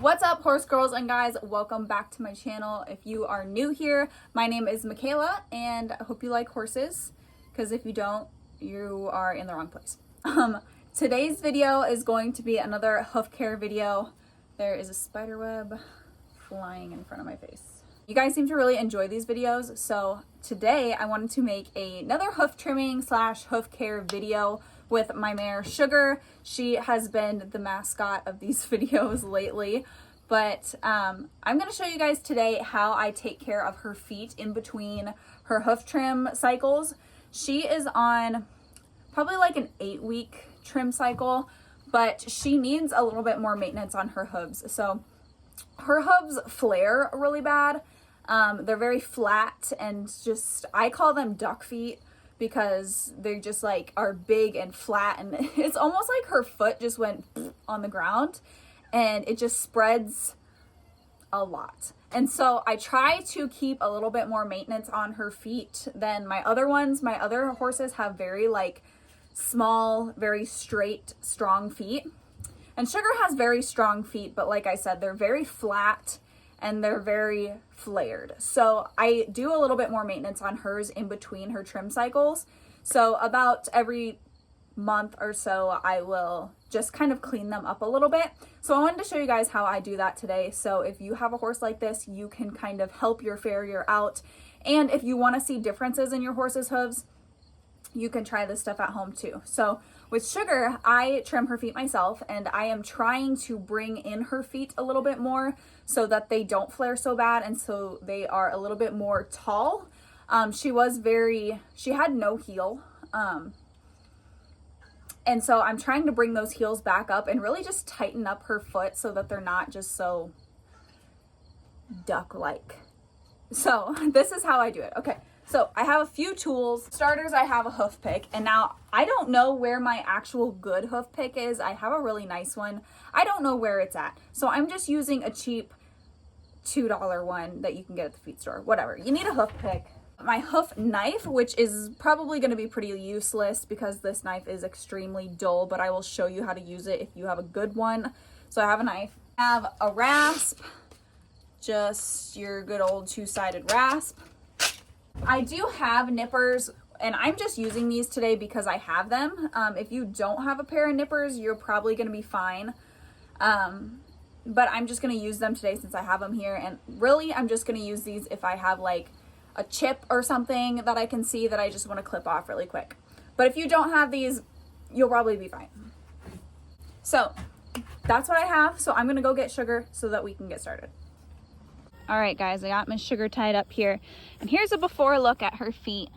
What's up, horse girls and guys? Welcome back to my channel. If you are new here, my name is Michaela and I hope you like horses, because if you don't, you are in the wrong place. Today's video is going to be another hoof care video. There is a spider web flying in front of my face. You guys seem to really enjoy these videos, so today I wanted to make another hoof trimming / hoof care video with my mare Sugar. She has been the mascot of these videos lately, but I'm going to show you guys today how I take care of her feet in between her hoof trim cycles. She is on probably like an 8-week trim cycle, but she needs a little bit more maintenance on her hooves. So her hooves flare really bad. They're very flat and just, I call them duck feet, because they just like are big and flat, and it's almost like her foot just went on the ground and it just spreads a lot. And so I try to keep a little bit more maintenance on her feet than my other ones. My other horses have very like small, very straight, strong feet. And Sugar has very strong feet, but like I said, they're very flat and they're very flared. So I do a little bit more maintenance on hers in between her trim cycles. So about every month or so, I will just kind of clean them up a little bit. So I wanted to show you guys how I do that today. So if you have a horse like this, you can kind of help your farrier out. And if you want to see differences in your horse's hooves, you can try this stuff at home too. So with Sugar, I trim her feet myself, and I am trying to bring in her feet a little bit more so that they don't flare so bad and so they are a little bit more tall. She had no heel. And so I'm trying to bring those heels back up and really just tighten up her foot so that they're not just so duck-like. So this is how I do it. Okay. So I have a few tools. Starters, I have a hoof pick, and now I don't know where my actual good hoof pick is. I have a really nice one. I don't know where it's at. So I'm just using a cheap $2 one that you can get at the feed store, whatever. You need a hoof pick. My hoof knife, which is probably going to be pretty useless because this knife is extremely dull, but I will show you how to use it if you have a good one. So I have a knife. I have a rasp, just your good old two-sided rasp. I do have nippers, and I'm just using these today because I have them. If you don't have a pair of nippers, you're probably going to be fine. But I'm just going to use them today since I have them here. And really, I'm just going to use these if I have like a chip or something that I can see that I just want to clip off really quick. But if you don't have these, you'll probably be fine. So that's what I have. So I'm going to go get Sugar so that we can get started. All right, guys, I got Miss Sugar tied up here, and here's a before look at her feet.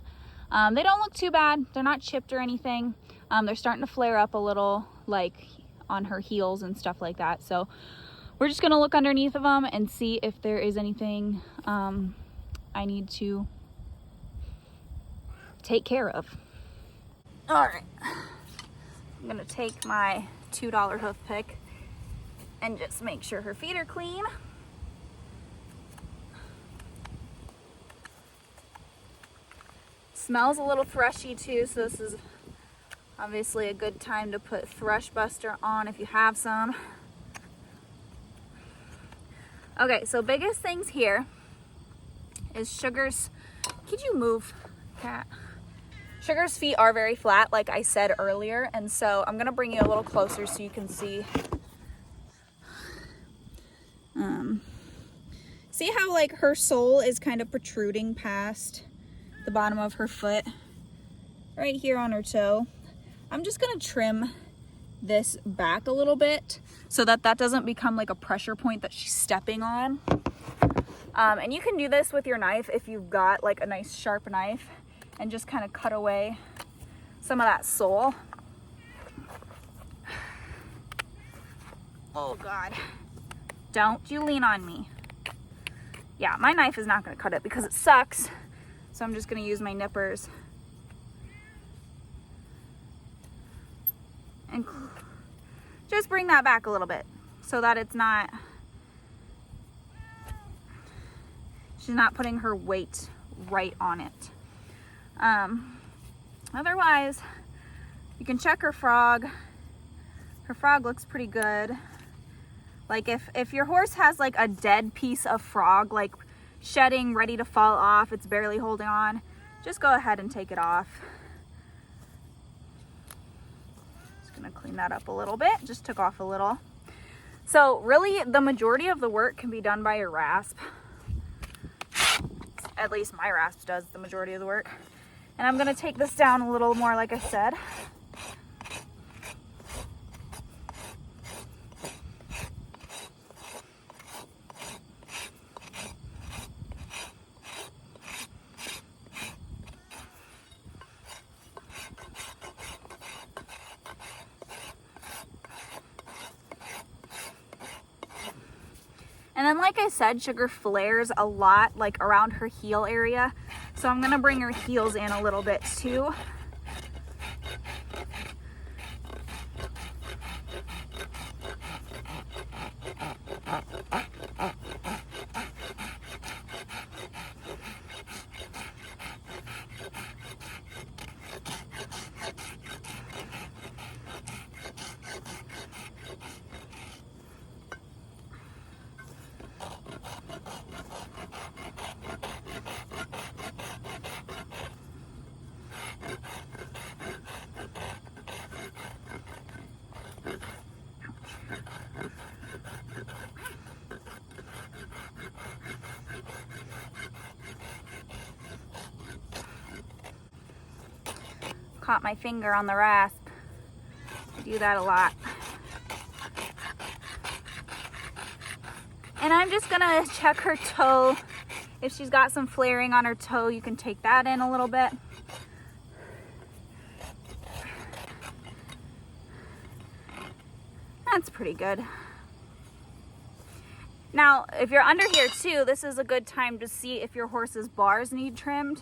They don't look too bad. They're not chipped or anything. They're starting to flare up a little, like on her heels and stuff like that. So we're just gonna look underneath of them and see if there is anything I need to take care of. All right, I'm gonna take my $2 hoof pick and just make sure her feet are clean. Smells a little thrushy too, so this is obviously a good time to put Thrush Buster on if you have some. Okay, so biggest things here is Sugar's, could you move, cat? Sugar's feet are very flat, like I said earlier, and so I'm gonna bring you a little closer so you can see. See how like her sole is kind of protruding past the bottom of her foot right here on her toe. I'm just gonna trim this back a little bit so that that doesn't become like a pressure point that she's stepping on. And you can do this with your knife if you've got like a nice sharp knife and just kind of cut away some of that sole. Oh God, don't you lean on me. Yeah, my knife is not gonna cut it because it sucks. So I'm just going to use my nippers and just bring that back a little bit so that it's not, she's not putting her weight right on it. Otherwise, you can check her frog. Her frog looks pretty good. Like if your horse has like a dead piece of frog, like shedding, ready to fall off, it's barely holding on, just go ahead and take it off. Just gonna clean that up a little bit, just took off a little. So really the majority of the work can be done by your rasp. At least my rasp does the majority of the work. And I'm gonna take this down a little more, like I said. And then, like I said, Sugar flares a lot, like around her heel area. So I'm gonna bring her heels in a little bit too. Caught my finger on the rasp. I do that a lot. And I'm just gonna check her toe. If she's got some flaring on her toe, you can take that in a little bit. That's pretty good. Now, if you're under here too, this is a good time to see if your horse's bars need trimmed,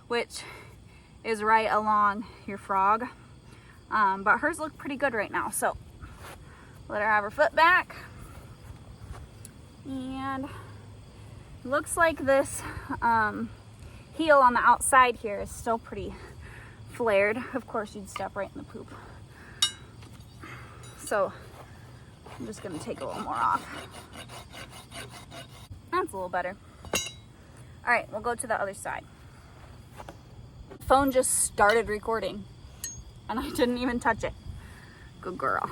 which is right along your frog. But hers look pretty good right now, so let her have her foot back. And it looks like this heel on the outside here is still pretty flared. Of course, you'd step right in the poop. So I'm just gonna take a little more off. That's a little better. All right, we'll go to the other side. Phone just started recording and I didn't even touch it. Good girl.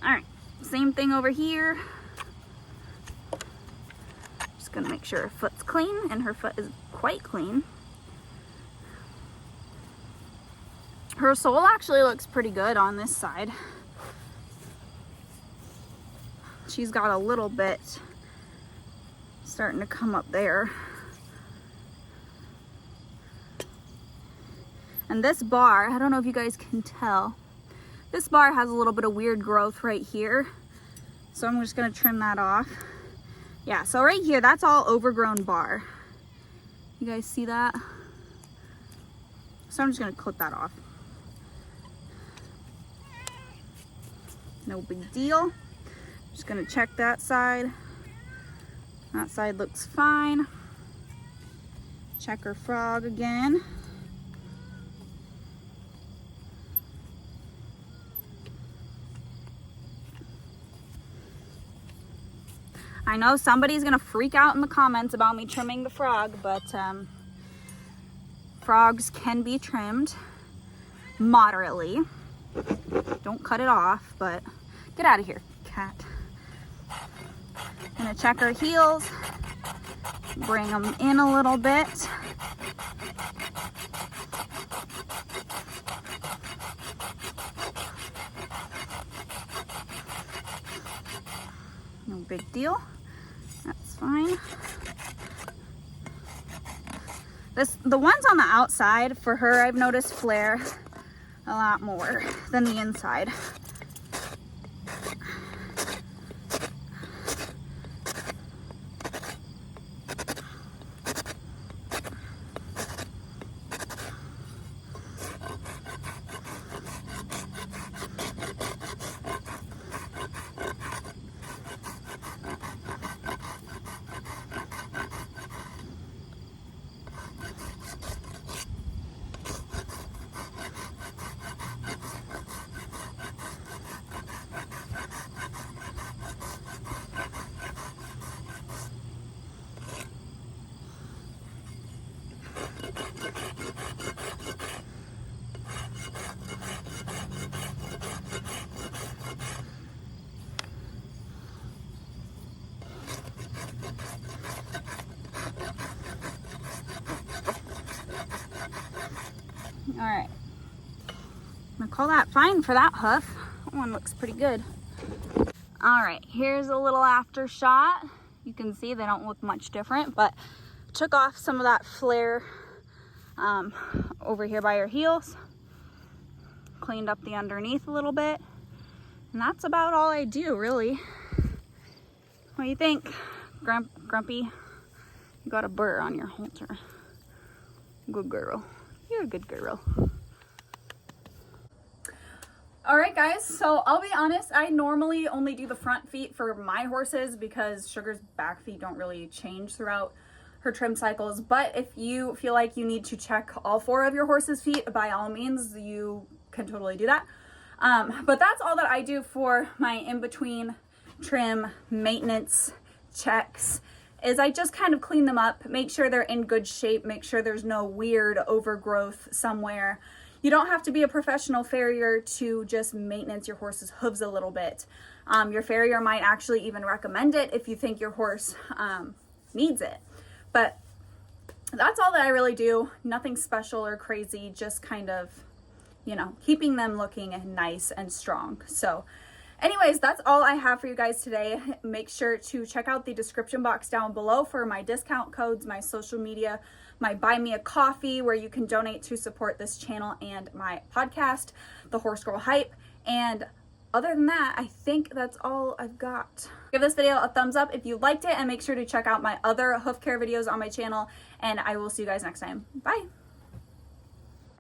All right, same thing over here. Just gonna make sure her foot's clean, and her foot is quite clean. Her sole actually looks pretty good on this side. She's got a little bit starting to come up there. And this bar, I don't know if you guys can tell, this bar has a little bit of weird growth right here. So I'm just gonna trim that off. Yeah, so right here, that's all overgrown bar. You guys see that? So I'm just gonna clip that off. No big deal. Just gonna check that side. That side looks fine. Check her frog again. I know somebody's gonna freak out in the comments about me trimming the frog, but frogs can be trimmed moderately. Don't cut it off, but get out of here, cat. Gonna check her heels, bring them in a little bit. No big deal. That's fine. The ones on the outside, for her, I've noticed flare a lot more than the inside. call that fine for that hoof. That one looks pretty good. All right, here's a little after shot. You can see they don't look much different, but took off some of that flare over here by her heels. Cleaned up the underneath a little bit. And that's about all I do, really. What do you think, Grumpy? You got a burr on your halter. Good girl. You're a good girl. All right, guys, so I'll be honest, I normally only do the front feet for my horses because Sugar's back feet don't really change throughout her trim cycles. But if you feel like you need to check all 4 of your horse's feet, by all means, you can totally do that. But that's all that I do for my in-between trim maintenance checks, is I just kind of clean them up, make sure they're in good shape, make sure there's no weird overgrowth somewhere. You don't have to be a professional farrier to just maintenance your horse's hooves a little bit. Your farrier might actually even recommend it if you think your horse needs it. But that's all that I really do. Nothing special or crazy, just kind of, you know, keeping them looking nice and strong. So anyways, that's all I have for you guys today. Make sure to check out the description box down below for my discount codes, my social media, my buy me a coffee where you can donate to support this channel and my podcast, The Horse Girl Hype. And other than that, I think that's all I've got. Give this video a thumbs up if you liked it, and make sure to check out my other hoof care videos on my channel, and I will see you guys next time. Bye.